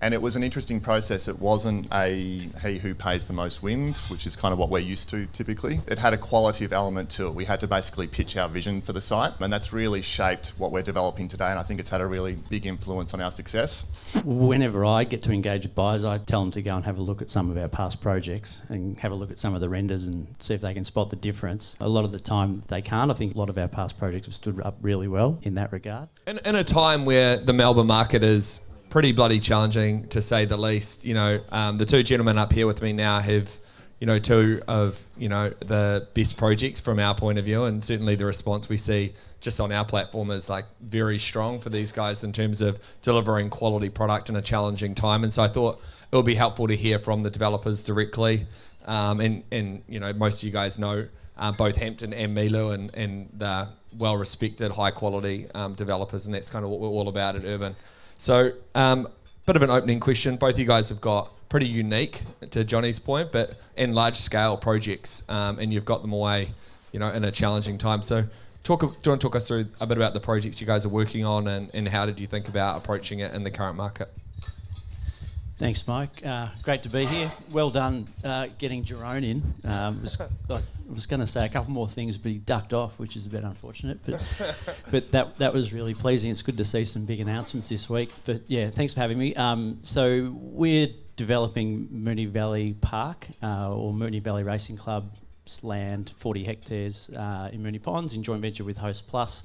And it was an interesting process. It wasn't a he who pays the most wins, which is kind of what we're used to typically. It had a qualitative element to it. We had to basically pitch our vision for the site, and that's really shaped what we're developing today, and I think it's had a really big influence on our success. Whenever I get to engage with buyers, I tell them to go and have a look at some of our past projects and have a look at some of the renders and see if they can spot the difference. A lot of the time they can't. I think a lot of our past projects have stood up really well in that regard. In a time where the Melbourne market is pretty bloody challenging, to say the least, the two gentlemen up here with me now have, two of, the best projects from our point of view, and certainly the response we see just on our platform is like very strong for these guys in terms of delivering quality product in a challenging time. And so I thought it would be helpful to hear from the developers directly. And most of you guys know both Hampton and Milu, and the well-respected, high-quality developers, and that's kind of what we're all about at Urban. So, bit of an opening question. Both of you guys have got pretty unique, to Johnny's point, and large-scale projects, and you've got them away, in a challenging time. So, do you want to talk us through a bit about the projects you guys are working on, and how did you think about approaching it in the current market? Thanks, Mike. Great to be here. Well done getting Jerome in. I was going to say a couple more things, but he ducked off, which is a bit unfortunate. But that was really pleasing. It's good to see some big announcements this week. But yeah, thanks for having me. So we're developing Moonee Valley Park, or Moonee Valley Racing Club's land, 40 hectares in Moonee Ponds, in joint venture with Host Plus.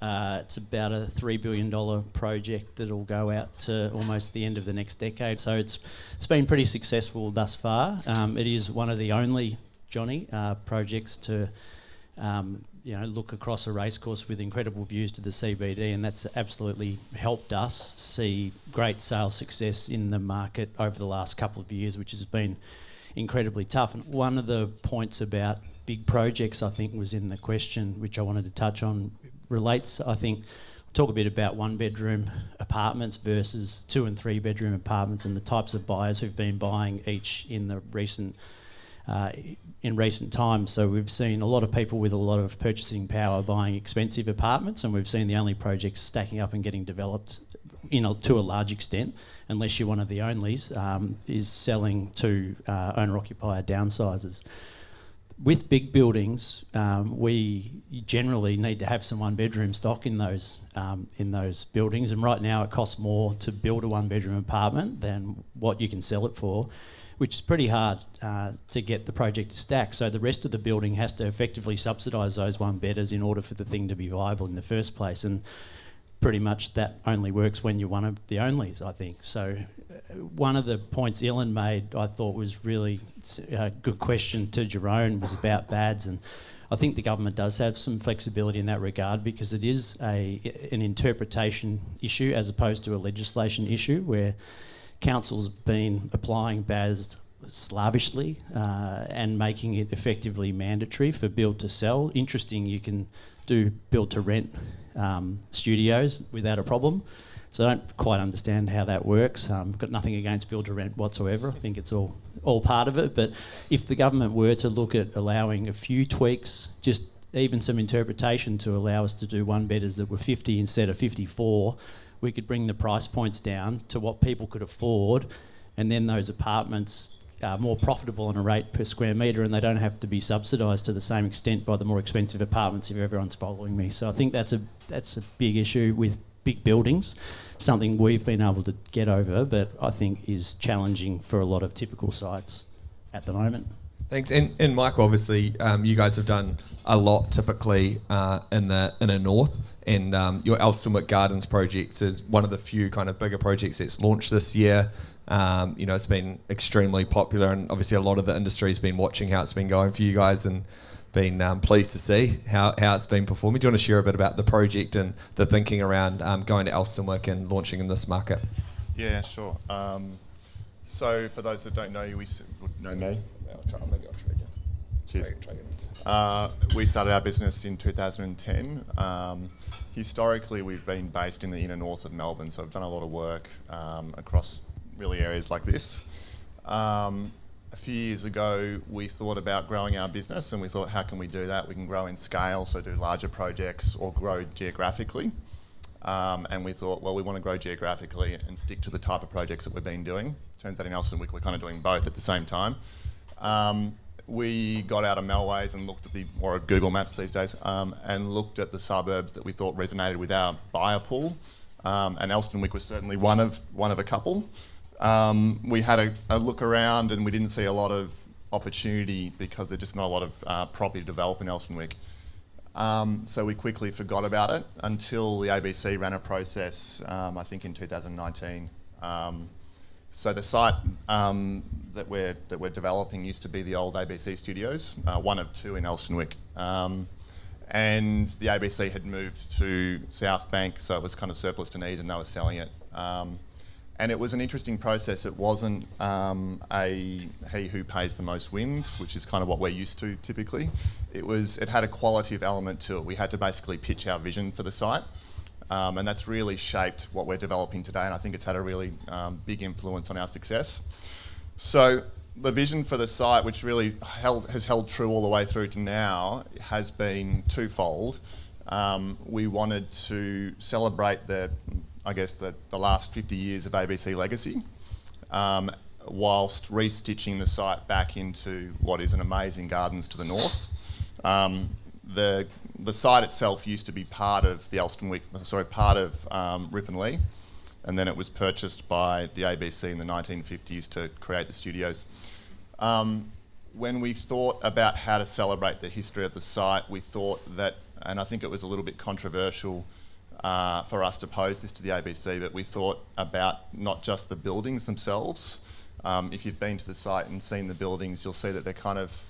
It's about a $3 billion project that'll go out to almost the end of the next decade. So it's been pretty successful thus far. It is one of the only, Johnny, projects to look across a racecourse with incredible views to the CBD, and that's absolutely helped us see great sales success in the market over the last couple of years, which has been incredibly tough. And one of the points about big projects, I think, was in the question, which I wanted to touch on, relates, I think, talk a bit about one-bedroom apartments versus 2- and 3-bedroom apartments, and the types of buyers who've been buying each in recent times. So we've seen a lot of people with a lot of purchasing power buying expensive apartments, and we've seen the only projects stacking up and getting developed to a large extent, unless you're one of the onlys, is selling to owner-occupier downsizers. With big buildings, we generally need to have some one-bedroom stock in those buildings, and right now it costs more to build a one-bedroom apartment than what you can sell it for, which is pretty hard to get the project to stack. So the rest of the building has to effectively subsidise those one-bedders in order for the thing to be viable in the first place, and pretty much that only works when you're one of the onlys, I think. So one of the points Ellen made, I thought, was really a good question to Jerome, was about BADs, and I think the government does have some flexibility in that regard, because it is an interpretation issue as opposed to a legislation issue, where councils have been applying BADs slavishly and making it effectively mandatory for build to sell. Interesting, you can do build to rent studios without a problem. So I don't quite understand how that works. Got nothing against build to rent whatsoever. I think it's all part of it. But if the government were to look at allowing a few tweaks, just even some interpretation to allow us to do one-bedders that were 50 instead of 54, we could bring the price points down to what people could afford, and then those apartments are more profitable on a rate per square metre, and they don't have to be subsidised to the same extent by the more expensive apartments, if everyone's following me. So I think that's a big issue with big buildings, something we've been able to get over, but I think is challenging for a lot of typical sites at the moment. Thanks. And Mike, obviously, you guys have done a lot typically in the north, and your Elsternwick Gardens project is one of the few kind of bigger projects that's launched this year. It's been extremely popular, and obviously a lot of the industry has been watching how it's been going for you guys, and been pleased to see how it's been performing. Do you want to share a bit about the project and the thinking around going to Elsternwick and launching in this market? Yeah, sure. So for those that don't know you, know me. Maybe I'll try again. Cheers. We started our business in 2010. Historically, we've been based in the inner north of Melbourne, so we've done a lot of work across really areas like this. A few years ago, we thought about growing our business, and we thought, how can we do that? We can grow in scale, so do larger projects, or grow geographically. and we thought, well, we want to grow geographically and stick to the type of projects that we've been doing. Turns out in Elsternwick we're kind of doing both at the same time. We got out of Melways and looked at or Google Maps these days, and looked at the suburbs that we thought resonated with our buyer pool. And Elsternwick was certainly one of a couple. We had a look around and we didn't see a lot of opportunity because there's just not a lot of property to develop in Elsternwick. So we quickly forgot about it until the ABC ran a process, I think in 2019. So the site that we're developing used to be the old ABC studios, one of two in Elsternwick. And the ABC had moved to South Bank, so it was kind of surplus to need and they were selling it. And it was an interesting process. It wasn't he who pays the most wins, which is kind of what we're used to typically. It had a qualitative element to it. We had to basically pitch our vision for the site. And that's really shaped what we're developing today, and I think it's had a really big influence on our success. So the vision for the site, which really has held true all the way through to now, has been twofold. We wanted to celebrate the last 50 years of ABC legacy, whilst restitching the site back into what is an amazing gardens to the north. The site itself used to be part of Ripponlea, and then it was purchased by the ABC in the 1950s to create the studios. When we thought about how to celebrate the history of the site, we thought that, and I think it was a little bit controversial for us to pose this to the ABC, but we thought about not just the buildings themselves. If you've been to the site and seen the buildings, you'll see that they're kind of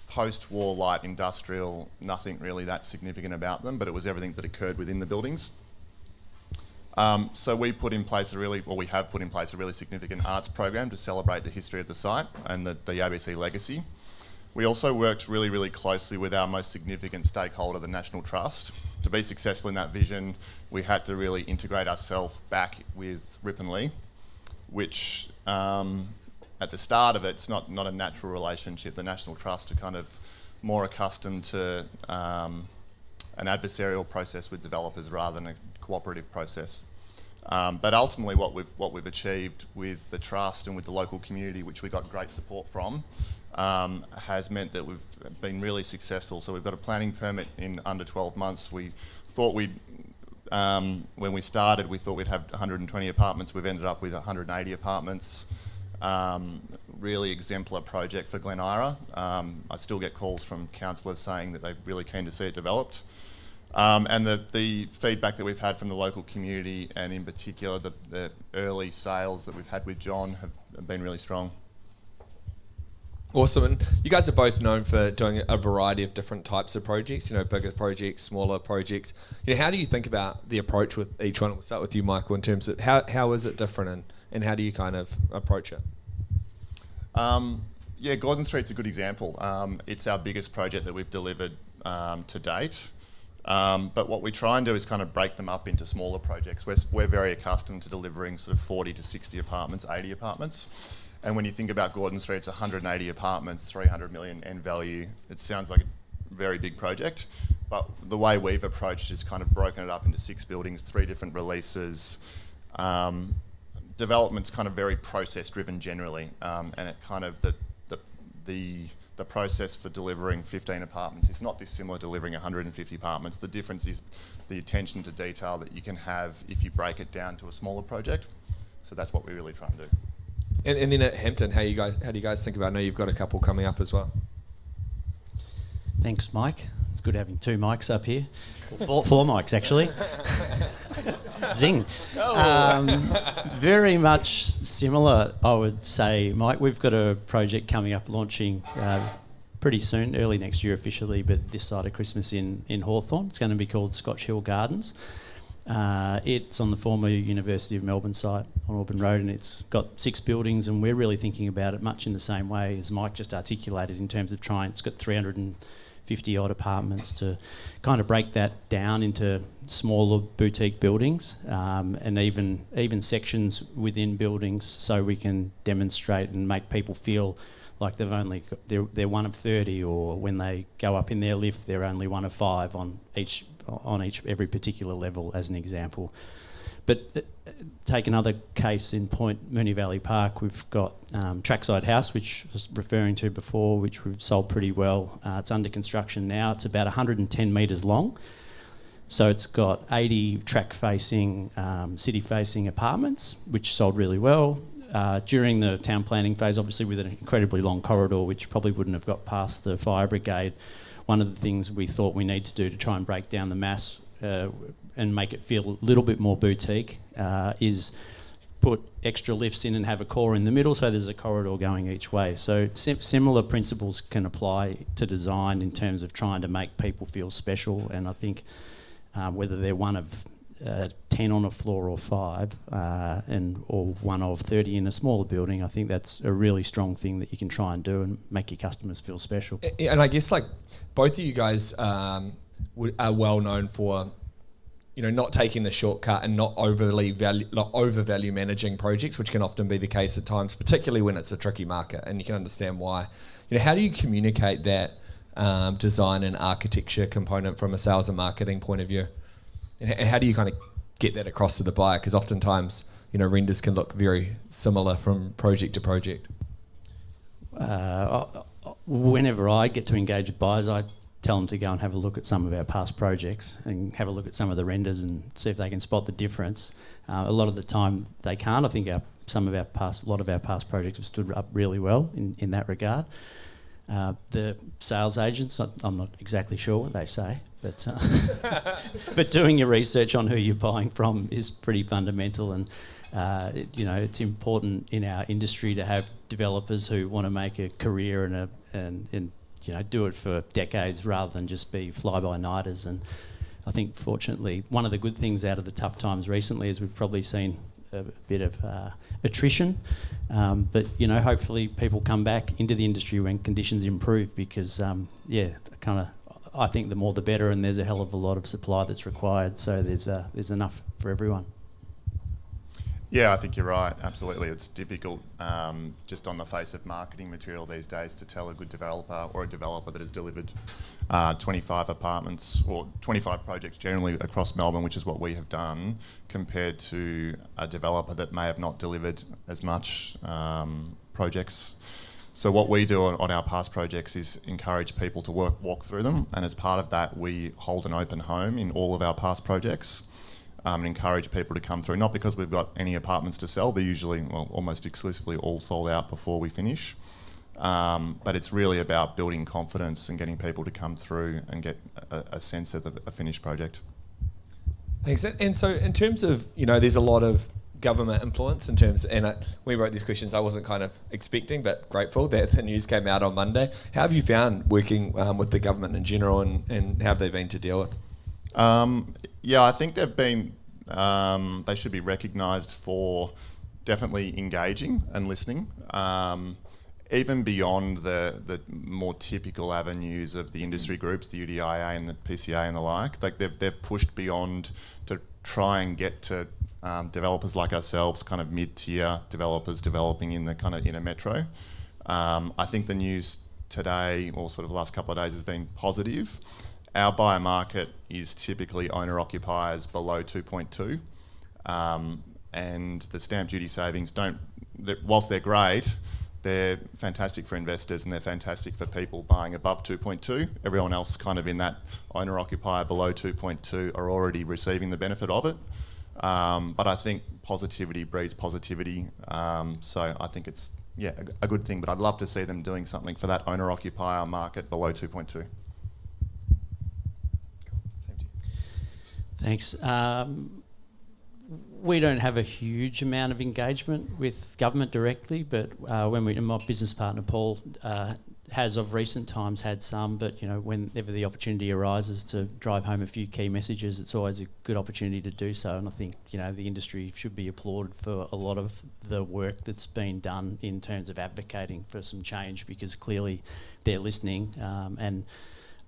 post-war light industrial, nothing really that significant about them, but it was everything that occurred within the buildings. So we have put in place a really significant arts program to celebrate the history of the site and the ABC legacy. We also worked really, really closely with our most significant stakeholder, the National Trust. To be successful in that vision, we had to really integrate ourselves back with Ripponlea, which at the start of it, it's not a natural relationship. The National Trust are kind of more accustomed to an adversarial process with developers rather than a cooperative process. But ultimately what we've achieved with the Trust and with the local community, which we got great support from, has meant that we've been really successful. So we've got a planning permit in under 12 months. We thought when we started, we thought we'd have 120 apartments. We've ended up with 180 apartments. Really exemplar project for Glen Ira. I still get calls from councillors saying that they're really keen to see it developed. And the feedback that we've had from the local community, and in particular the early sales that we've had with John, have been really strong. Awesome. And you guys are both known for doing a variety of different types of projects, bigger projects, smaller projects. How do you think about the approach with each one? We'll start with you, Michael, in terms of how is it different and how do you kind of approach it? Gordon Street's a good example. It's our biggest project that we've delivered to date. But what we try and do is kind of break them up into smaller projects. We're very accustomed to delivering sort of 40 to 60 apartments, 80 apartments. And when you think about Gordon Street, it's 180 apartments, 300 million end value. It sounds like a very big project, but the way we've approached is kind of broken it up into 6 buildings, 3 different releases. Development's kind of very process driven generally, and it kind of the process for delivering 15 apartments is not dissimilar to delivering 150 apartments. The difference is the attention to detail that you can have if you break it down to a smaller project. So that's what we really try and do. And then at Hampton, how do you guys think about it? I know you've got a couple coming up as well. Thanks, Mike. It's good having 2 mics up here. 4 mics, actually. Zing. Very much similar, I would say, Mike. We've got a project coming up launching pretty soon, early next year officially, but this side of Christmas in Hawthorn. It's going to be called Scotch Hill Gardens. It's on the former University of Melbourne site on Auburn Road, and it's got 6 buildings, and we're really thinking about it much in the same way as Mike just articulated in terms of it's got 350 50 odd apartments to kind of break that down into smaller boutique buildings, and even sections within buildings, so we can demonstrate and make people feel like they're one of 30, or when they go up in their lift, they're only one of 5 on every particular level, as an example. But take another case in Point Moonee Valley Park. We've got Trackside House, which I was referring to before, which we've sold pretty well. It's under construction now. It's about 110 metres long. So it's got 80 track-facing, city-facing apartments, which sold really well. During the town planning phase, obviously with an incredibly long corridor, which probably wouldn't have got past the fire brigade, one of the things we thought we need to do to try and break down the mass and make it feel a little bit more boutique is put extra lifts in and have a core in the middle, so there's a corridor going each way. So similar principles can apply to design in terms of trying to make people feel special, and I think whether they're one of 10 on a floor or 5 or one of 30 in a smaller building, I think that's a really strong thing that you can try and do and make your customers feel special. And I guess like both of you guys are well known for, you know, not taking the shortcut and not overvalue managing projects, which can often be the case at times, particularly when it's a tricky market, and you can understand why. You know, how do you communicate that design and architecture component from a sales and marketing point of view? And how do you kind of get that across to the buyer? Because oftentimes, you know, renders can look very similar from project to project. Whenever I get to engage with buyers, I tell them to go and have a look at some of our past projects and have a look at some of the renders and see if they can spot the difference. A lot of the time they can't. I think a lot of our past projects have stood up really well in that regard. The sales agents, I'm not exactly sure what they say, but but doing your research on who you're buying from is pretty fundamental, and you know, it's important in our industry to have developers who want to make a career and you know, do it for decades rather than just be fly-by-nighters. And I think, fortunately, one of the good things out of the tough times recently is we've probably seen a bit of attrition, but you know, hopefully people come back into the industry when conditions improve, because I think the more the better, and there's a hell of a lot of supply that's required, so there's enough for everyone. Yeah, I think you're right. Absolutely, it's difficult just on the face of marketing material these days to tell a good developer or a developer that has delivered 25 apartments or 25 projects generally across Melbourne, which is what we have done, compared to a developer that may have not delivered as much projects. So what we do on our past projects is encourage people to walk through them, and as part of that we hold an open home in all of our past projects. And encourage people to come through, not because we've got any apartments to sell, they're usually, well, almost exclusively all sold out before we finish, but it's really about building confidence and getting people to come through and get a sense of a finished project. Thanks. And so in terms of, you know, there's a lot of government influence in terms, and we wrote these questions I wasn't kind of expecting, but grateful that the news came out on Monday. How have you found working with the government in general, and how have they been to deal with? Yeah, I think they've been, they should be recognised for definitely engaging and listening, even beyond the more typical avenues of the industry groups, the UDIA and the PCA and the like. Like they've pushed beyond to try and get to developers like ourselves, kind of mid-tier developers developing in the kind of inner metro. I think the news today, or sort of the last couple of days, has been positive. Our buyer market is typically owner-occupiers below 2.2, and the stamp duty savings whilst they're great, they're fantastic for investors and they're fantastic for people buying above 2.2. Everyone else kind of in that owner-occupier below 2.2 are already receiving the benefit of it. But I think positivity breeds positivity, so I think it's a good thing, but I'd love to see them doing something for that owner-occupier market below 2.2. Thanks. We don't have a huge amount of engagement with government directly, but and my business partner Paul has of recent times had some, but you know, whenever the opportunity arises to drive home a few key messages, it's always a good opportunity to do so. And I think, you know, the industry should be applauded for a lot of the work that's been done in terms of advocating for some change, because clearly they're listening, and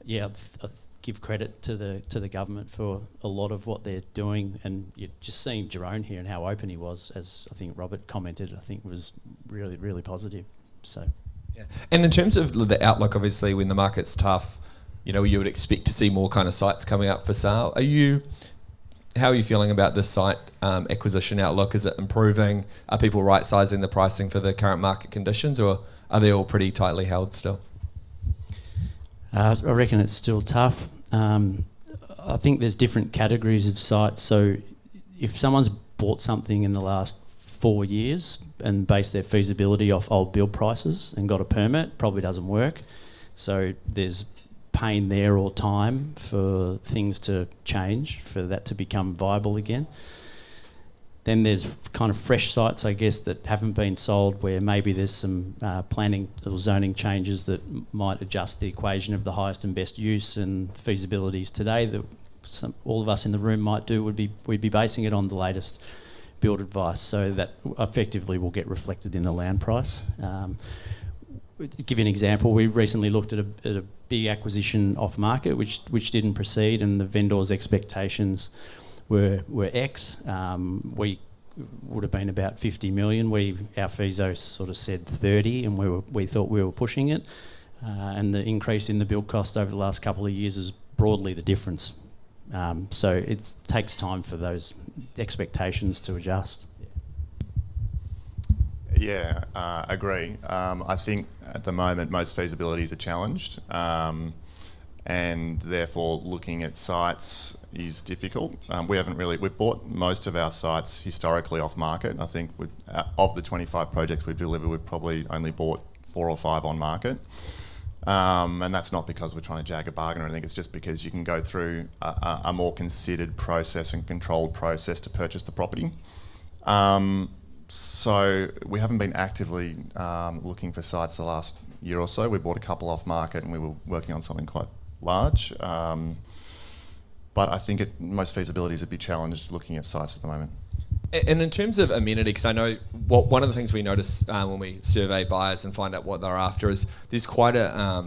yeah, I give credit to the government for a lot of what they're doing, and you're just seeing Jerome here and how open he was, as I think Robert commented, I think was really, really positive. So, yeah. And in terms of the outlook, obviously, when the market's tough, you know, you would expect to see more kind of sites coming up for sale. How are you feeling about this site acquisition outlook? Is it improving? Are people right-sizing the pricing for the current market conditions, or are they all pretty tightly held still? I reckon it's still tough. I think there's different categories of sites. So if someone's bought something in the last 4 years and based their feasibility off old build prices and got a permit, probably doesn't work. So there's pain there or time for things to change, for that to become viable again. Then there's kind of fresh sites, I guess, that haven't been sold, where maybe there's some planning or zoning changes that might adjust the equation of the highest and best use and feasibilities today that all of us in the room might do. We'd be basing it on the latest build advice, so that effectively will get reflected in the land price. Give you an example, we recently looked at a big acquisition off market which didn't proceed, and the vendor's expectations were X. We would have been about 50 million. Our FISO sort of said 30, and we thought we were pushing it. And the increase in the build cost over the last couple of years is broadly the difference. So it takes time for those expectations to adjust. Yeah, agree. I think at the moment most feasibilities are challenged, and therefore looking at sites is difficult. We've bought most of our sites historically off market. I think of the 25 projects we've delivered, we've probably only bought 4 or 5 on market. And that's not because we're trying to jag a bargain or anything, it's just because you can go through a more considered process and controlled process to purchase the property. So we haven't been actively looking for sites the last year or so. We bought a couple off market and we were working on something quite large. But I think most feasibilities would be challenged looking at sites at the moment. And in terms of amenity, because I know one of the things we notice when we survey buyers and find out what they're after is there's quite a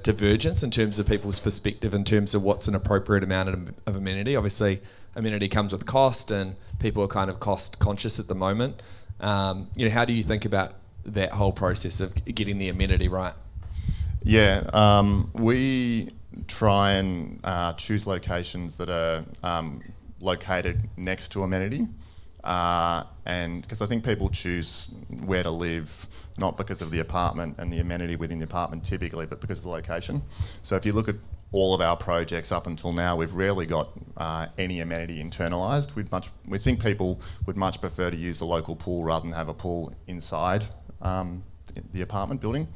divergence in terms of people's perspective in terms of what's an appropriate amount of amenity. Obviously, amenity comes with cost, and people are kind of cost conscious at the moment. How do you think about that whole process of getting the amenity right? Yeah, we try and choose locations that are located next to amenity, and because I think people choose where to live not because of the apartment and the amenity within the apartment typically, but because of the location. So if you look at all of our projects up until now, we've rarely got any amenity internalised. We think people would much prefer to use the local pool rather than have a pool inside the apartment building.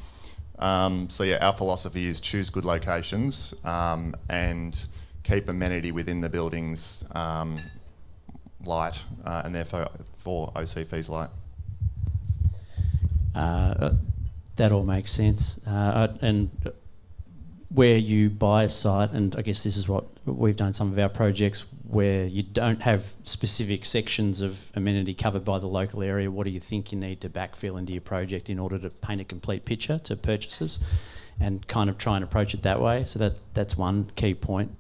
So yeah, our philosophy is choose good locations and keep amenity within the buildings light, and therefore for OC fees light. That all makes sense. And where you buy a site, and I guess this is what we've done in some of our projects, where you don't have specific sections of amenity covered by the local area, what do you think you need to backfill into your project in order to paint a complete picture to purchasers, and kind of try and approach it that way? So that's one key point.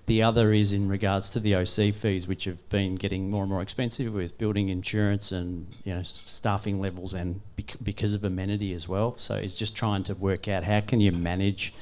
The other is in regards to the OC fees, which have been getting more and more expensive with building insurance and staffing levels, and because of amenity as well. So it's just trying to work out how can you manage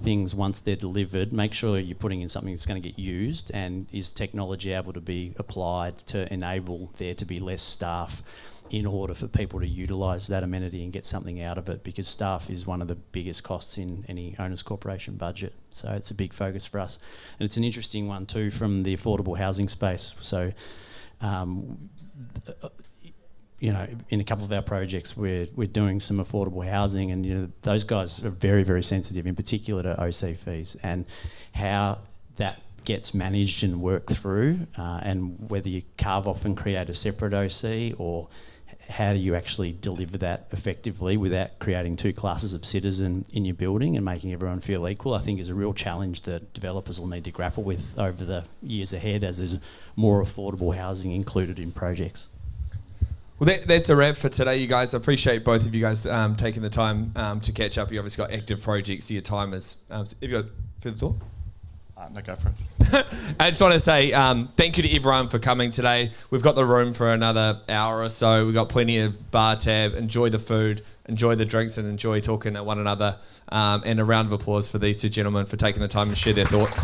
things once they're delivered, make sure you're putting in something that's going to get used, and is technology able to be applied to enable there to be less staff in order for people to utilise that amenity and get something out of it, because staff is one of the biggest costs in any owner's corporation budget. So it's a big focus for us. And it's an interesting one too from the affordable housing space. So, in a couple of our projects, we're doing some affordable housing, and those guys are very, very sensitive, in particular to OC fees and how that gets managed and worked through, and whether you carve off and create a separate OC, or how do you actually deliver that effectively without creating two classes of citizen in your building and making everyone feel equal, I think is a real challenge that developers will need to grapple with over the years ahead as there's more affordable housing included in projects. Well, that's a wrap for today, you guys. I appreciate both of you guys taking the time to catch up. You obviously got active projects, so your time is... have you got further thought? No, go for it. I just want to say thank you to everyone for coming today. We've got the room for another hour or so. We've got plenty of bar tab. Enjoy the food, enjoy the drinks, and enjoy talking to one another. And a round of applause for these two gentlemen for taking the time to share their thoughts.